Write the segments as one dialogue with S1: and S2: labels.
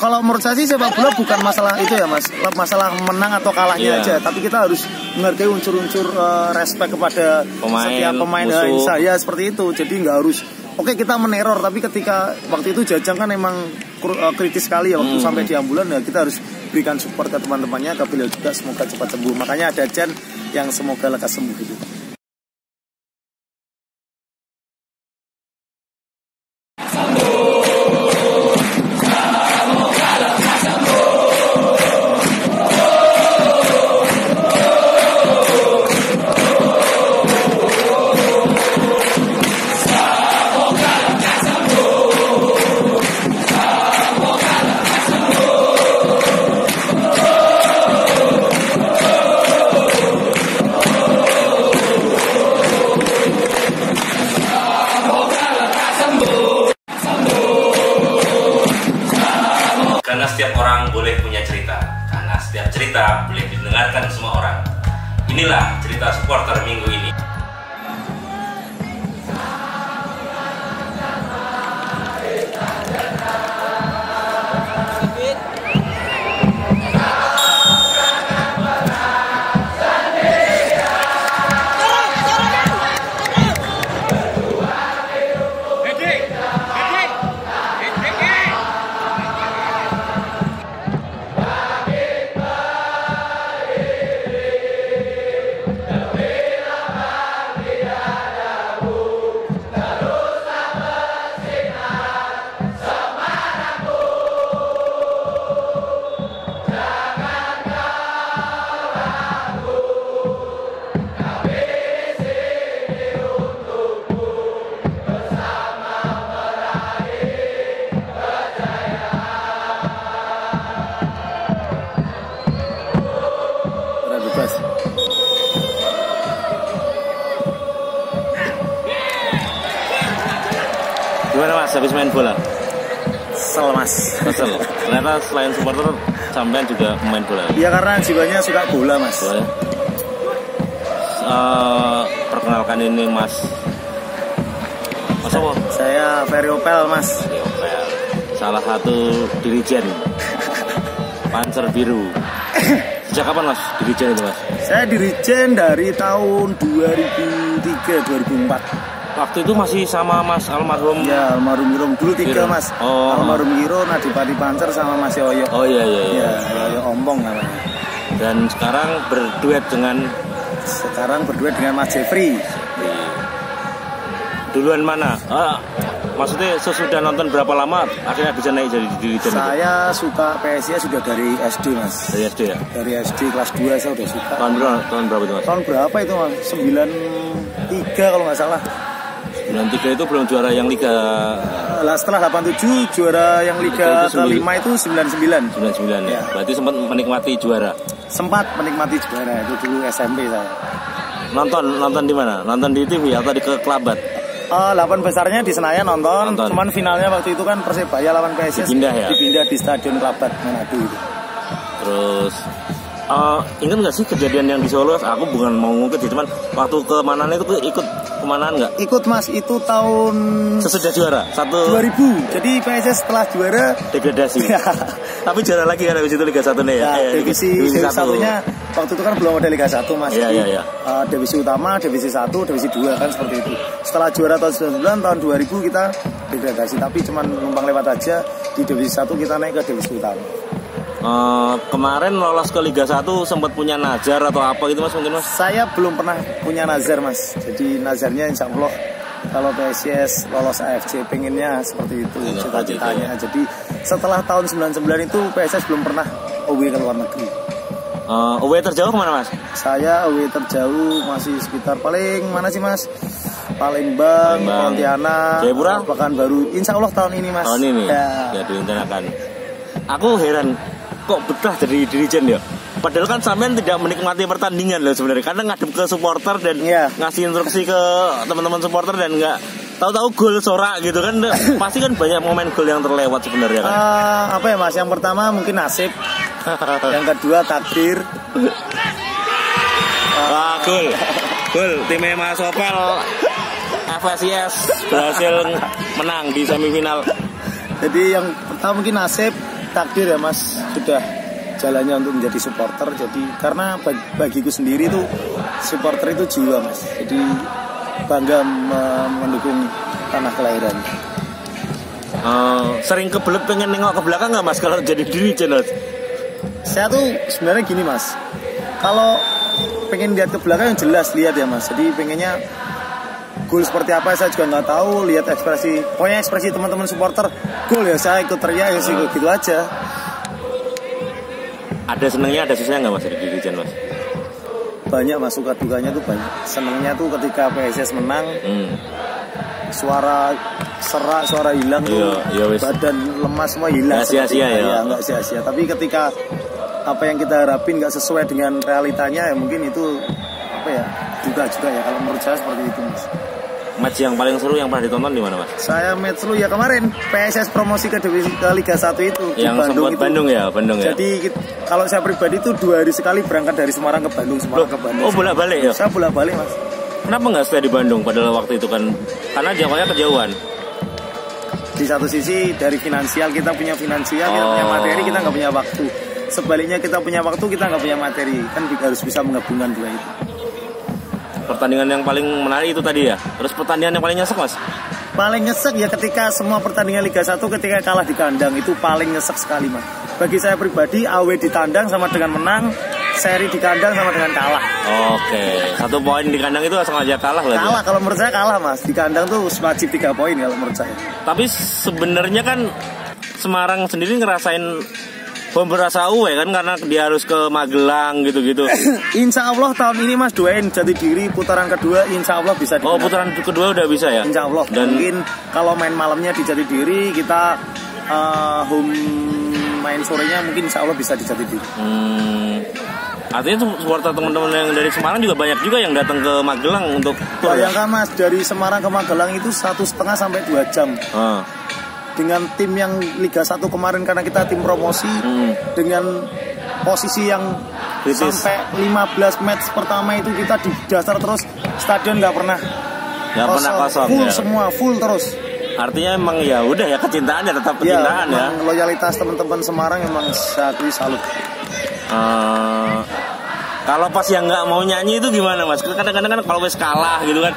S1: kalau menurut saya sih sepak bola bukan masalah itu ya mas, masalah menang atau kalahnya aja, tapi kita harus menghargai unsur-unsur respect kepada setiap pemain saya seperti itu. Jadi nggak harus kita meneror, tapi ketika waktu itu Jajang kan emang kritis sekali ya waktu sampai di ambulan, ya kita harus berikan support ke teman-temannya, ke beliau juga semoga cepat sembuh. Makanya ada Jan yang semoga lekas sembuh gitu.
S2: Karena setiap orang boleh punya cerita, karena setiap cerita boleh didengarkan semua orang. Inilah cerita supporter minggu ini.
S3: Gimana mas, habis main bola?
S1: Kesel mas.
S3: Kesel. Ternyata selain supporter, sampean juga pemain bola.
S1: Iya karena jiwanya suka bola mas.
S3: Boleh. Perkenalkan ini mas. Mas apa?
S1: Saya Periopel mas.
S3: Periopel. Salah satu dirijen Panzer Biru. Sejak kapan mas dirijen itu mas?
S1: Saya dirijen dari tahun 2003-2004.
S3: Waktu itu masih sama Mas almarhum.
S1: Ya almarhum Giro dulu 3 mas. Almarhum Giro, Nadipati Pancer sama Mas Yoyo.
S3: Oh iya.
S1: Yoyo Ompong namanya.
S3: Dan sekarang berduet dengan
S1: Mas Jeffrey.
S3: Duluan mana? Maksudnya sesudah nonton berapa lama akhirnya bisa naik jadi dirijen?
S1: Saya suka PSIS sudah dari SD mas.
S3: Dari SD ya?
S1: Dari SD kelas 2 saya udah suka.
S3: Tahun berapa itu mas?
S1: Tahun berapa itu mas? 93 kalau nggak salah.
S3: 93 itu belum juara yang Liga.
S1: Setelah 87 juara yang Liga kelima itu 99.
S3: 99 ya. Berarti sempat menikmati juara.
S1: Sempat menikmati juara itu dulu SMP saya.
S3: Nonton di mana? Nonton di TV atau di Kelabat?
S1: 8 besarnya di Senayan nonton. Cuman finalnya waktu itu kan Persebaya lawan PSIS dipindah di Stadion Kelabat Manado itu.
S3: Terus ingat nggak sih kejadian yang di Solo? Aku bukan mau ngungkit sih, cuman waktu ke Manaan itu ikut kemanaan nggak?
S1: Ikut mas, itu tahun
S3: sesudah juara
S1: 2000. Jadi PSIS setelah juara
S3: degradasi. Tapi juara lagi kan habis itu Liga 1 nih ya.
S1: Divisi 1-nya waktu itu kan belum ada Liga 1 mas.
S3: Iya.
S1: Divisi utama, divisi 1, divisi 2 kan seperti itu. Setelah juara tahun 99, tahun 2000 kita degradasi, tapi cuman numpang lewat aja. Di divisi 1 kita naik ke divisi utama.
S3: Kemarin lolos ke Liga 1 sempat punya nazar atau apa gitu mas mungkin mas?
S1: Saya belum pernah punya nazar mas. Jadi nazarnya insya Allah kalau PSIS lolos AFC pengennya seperti itu cita-citanya. Jadi setelah tahun 99 itu PSIS belum pernah away ke luar negeri.
S3: Away terjauh kemana mas?
S1: Saya away terjauh masih sekitar paling mana sih mas? Palembang, Pontianak,
S3: Jayapura,
S1: Pekanbaru. Insya Allah tahun ini mas.
S3: Tahun ini ya direncanakan. Aku heran kok betah jadi dirijen ya. Padahal kan sampean tidak menikmati pertandingan loh sebenarnya, karena ngadep ke supporter dan ngasih instruksi ke teman-teman supporter dan nggak tahu-tahu gol sorak gitu kan. Pasti kan banyak momen gol yang terlewat sebenarnya kan.
S1: Apa ya mas? Yang pertama mungkin nasib. Yang kedua takdir.
S3: Gol timnya Mas Opel FSIS berhasil menang di semifinal.
S1: Jadi yang pertama mungkin nasib. takdir ya Mas, sudah jalannya untuk menjadi supporter. Jadi karena bagiku sendiri tuh supporter itu jiwa Mas. Jadi bangga mendukung tanah kelahiran.
S3: Sering kebelet pengen nengok ke belakang nggak Mas kalau jadi dirijen?
S1: Saya tuh sebenarnya gini Mas, kalau pengen lihat ke belakang yang jelas lihat ya Mas. Jadi pengennya gol seperti apa saya juga nggak tahu, lihat ekspresi, pokoknya ekspresi teman-teman supporter gol ya saya ikut teriak ya sih gitu aja.
S3: Ada senengnya ada susahnya nggak Mas di dirijen Mas?
S1: Banyak Mas, suka dukanya tuh banyak. Senengnya tuh ketika PSIS menang, suara serak, suara hilang tuh, badan lemas semua hilang.
S3: Nggak sia-sia ya?
S1: Nggak sia-sia. Tapi ketika apa yang kita harapin nggak sesuai dengan realitanya ya mungkin itu apa ya, duka juga ya. Kalau menurut saya seperti itu Mas.
S3: Match yang paling seru yang pernah ditonton di mana Mas?
S1: Saya match seru ya kemarin PSIS promosi ke Liga 1 itu
S3: yang
S1: di Bandung itu.
S3: Bandung ya.
S1: Jadi kalau saya pribadi itu 2 hari sekali berangkat dari Semarang ke Bandung, ke Bandung.
S3: Oh bolak-balik ya?
S1: Saya bolak-balik Mas.
S3: Kenapa nggak stay di Bandung padahal waktu itu kan karena jauhnya kejauhan?
S1: Di satu sisi dari finansial, kita punya finansial, kita punya materi, kita nggak punya waktu. Sebaliknya kita punya waktu, kita nggak punya materi. Kan harus bisa menggabungkan dua itu.
S3: Pertandingan yang paling menarik itu tadi ya. Terus pertandingan yang paling nyesek Mas?
S1: Paling nyesek ya ketika semua pertandingan Liga 1 ketika kalah di kandang itu paling nyesek sekali Mas. Bagi saya pribadi away di tandang sama dengan menang, seri di kandang sama dengan kalah.
S3: Oke, 1 poin di kandang itu langsung aja kalah berarti.
S1: Kalah, kalau menurut saya kalah Mas. Di kandang tuh wajib 3 poin kalau menurut saya.
S3: Tapi sebenarnya kan Semarang sendiri ngerasain berasa away kan karena dia harus ke Magelang gitu-gitu.
S1: Insya Allah tahun ini Mas doain Jatidiri putaran kedua Insya Allah bisa dimenang.
S3: Putaran kedua udah bisa ya?
S1: Insya Allah. Dan mungkin kalau main malamnya di Jatidiri kita home main sorenya mungkin Insya Allah bisa di Jatidiri.
S3: Artinya supporter teman-teman yang dari Semarang juga banyak juga yang datang ke Magelang untuk tur.
S1: Bayangkan Mas, dari Semarang ke Magelang itu 1,5 sampai 2 jam. Dengan tim yang Liga 1 kemarin karena kita tim promosi, dengan posisi yang sampai 15 match pertama itu kita di dasar terus, stadion nggak pernah kosong full ya. Semua full terus.
S3: Artinya emang ya udah ya kecintaan ya tetap kecintaan ya.
S1: Loyalitas teman-teman Semarang emang saya akui salut.
S3: Kalau pas yang nggak mau nyanyi itu gimana Mas? Kadang-kadang kan kalau wes kalah gitu kan,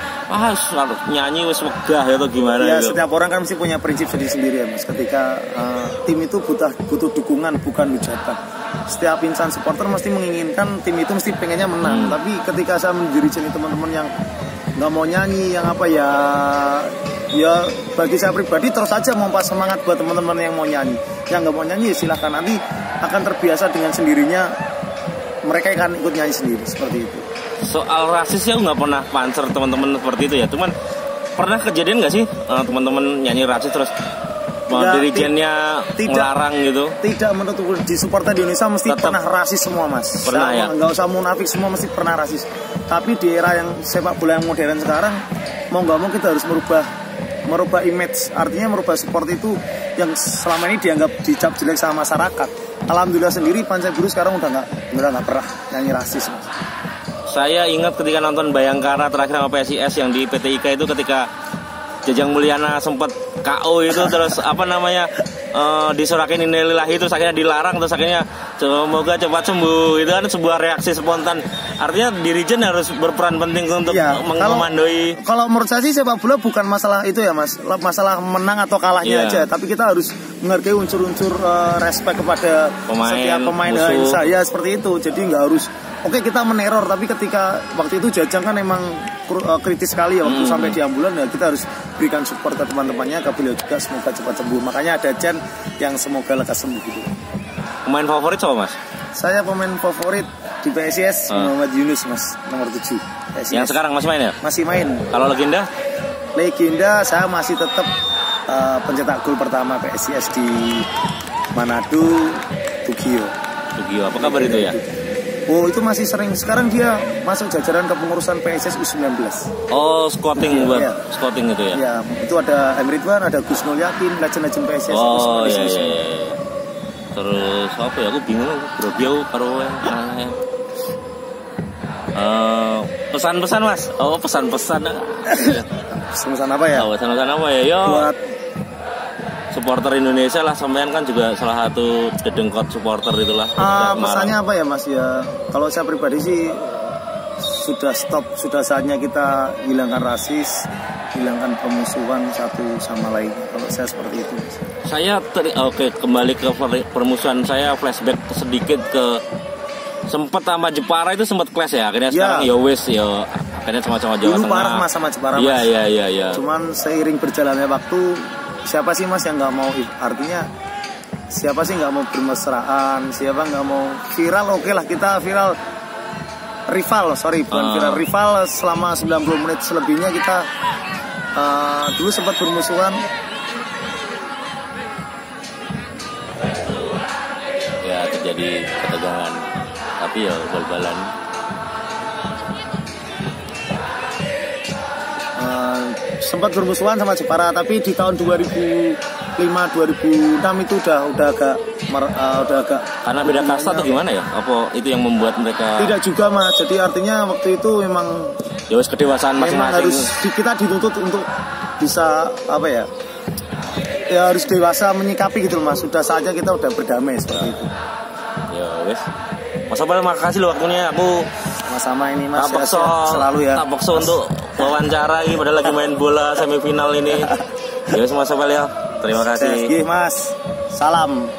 S3: nyanyi wes megah atau gimana?
S1: Ya
S3: gitu.
S1: Setiap orang kan mesti punya prinsip sendiri-sendiri ya Mas. Ketika tim itu butuh dukungan bukan hujatan. Setiap insan supporter mesti menginginkan tim itu mesti pengennya menang. Tapi ketika saya menjadi teman-teman yang nggak mau nyanyi, yang apa ya bagi saya pribadi terus saja mempas semangat buat teman-teman yang mau nyanyi. Yang nggak mau nyanyi silahkan, nanti akan terbiasa dengan sendirinya. Mereka akan ikut nyanyi sendiri seperti itu.
S3: Soal rasis ya nggak pernah panser teman-teman seperti itu ya. Cuman pernah kejadian nggak sih teman-teman nyanyi rasis terus dirijennya melarang gitu?
S1: Tidak, menurut di supporter di Indonesia mesti pernah rasis semua Mas.
S3: Pernah ya?
S1: Nggak usah munafik, semua mesti pernah rasis. Tapi di era yang sepak bola yang modern sekarang, mau nggak mau kita harus merubah image. Artinya merubah support itu yang selama ini dianggap dicap jelek sama masyarakat. Alhamdulillah sendiri Pansai Biru sekarang udah nggak pernah nyanyi rasis Mas.
S3: Saya ingat ketika nonton Bayangkara terakhir sama PSIS yang di PT IKA itu ketika Jajang Mulyana sempat KO itu terus disurakin innalillahi terus akhirnya dilarang terus akhirnya semoga cepat sembuh, itu kan sebuah reaksi spontan. Artinya dirijen harus berperan penting untuk memandoi.
S1: Kalau menurut saya sih sepak bola bukan masalah itu ya Mas, masalah menang atau kalahnya aja, tapi kita harus menghargai unsur-unsur respect kepada setiap pemain saya seperti itu. Jadi nggak harus kita meneror, tapi ketika waktu itu Jajang kan emang kritis sekali ya waktu sampai di ambulan ya, kita harus berikan support ke teman-temannya, ke beliau juga semoga cepat sembuh. Makanya ada Jan yang semoga lekas sembuh gitu.
S3: Pemain favorit siapa Mas?
S1: Saya pemain favorit di PSIS Muhammad Yunus Mas, nomor 7 PSIS.
S3: Yang sekarang masih main ya?
S1: Masih main.
S3: Kalau legenda?
S1: Legenda saya masih tetap pencetak gol pertama PSIS di Manado, Tugio.
S3: Apa kabar itu ya?
S1: Oh, itu masih sering. Sekarang dia masuk jajaran kepengurusan PSIS U19.
S3: Oh, scouting buat scouting itu ya?
S1: Ya, itu ada Emridwan, ada Gus Nul Yakin, legend-legend PSIS.
S3: Oh iya. Terus apa ya? Aku bingung. Bro karo pesan-pesan Mas. Oh, pesan-pesan.
S1: Pesan apa ya?
S3: Pesan apa ya? Yo.
S1: Buat
S3: supporter Indonesia lah, sampean kan juga salah satu dedengkot supporter itulah.
S1: Pesannya apa ya Mas ya? Kalau saya pribadi sih sudah saatnya kita hilangkan rasis, hilangkan permusuhan satu sama lain. Kalau saya seperti itu.
S3: Saya kembali ke permusuhan, saya flashback sedikit ke sempat sama Jepara itu sempat clash ya, akhirnya sekarang ya wes ya akhirnya sama-sama Jawa Tengah.
S1: Dulu parah Mas sama Jepara Mas.
S3: Iya.
S1: Cuman seiring berjalannya waktu, siapa sih Mas yang nggak mau, artinya siapa sih nggak mau bermesraan, siapa nggak mau viral, oke lah kita viral. Rival selama 90 menit selebihnya kita dulu sempat bermusuhan.
S3: Ya terjadi ketegangan, tapi ya bal-balan.
S1: Sempat bermusuhan sama Jepara, tapi di tahun 2005-2006 itu udah agak
S3: karena beda kasta atau gimana ya? Apa itu yang membuat mereka?
S1: Tidak juga Mas. Jadi artinya waktu itu memang
S3: ya wis kedewasaan masing-masing.
S1: Harus kita dituntut untuk bisa apa ya? Ya harus dewasa menyikapi gitu Mas. Sudah saatnya kita udah berdamai seperti itu.
S3: Ya wis. Mas Abel, makasih loh waktunya. Aku
S1: sama-sama ini Mas.
S3: Selalu ya. Tak untuk wawancara ini padahal lagi main bola semifinal ini. Ya Mas Abel ya. Terima kasih.
S1: Mas. Salam.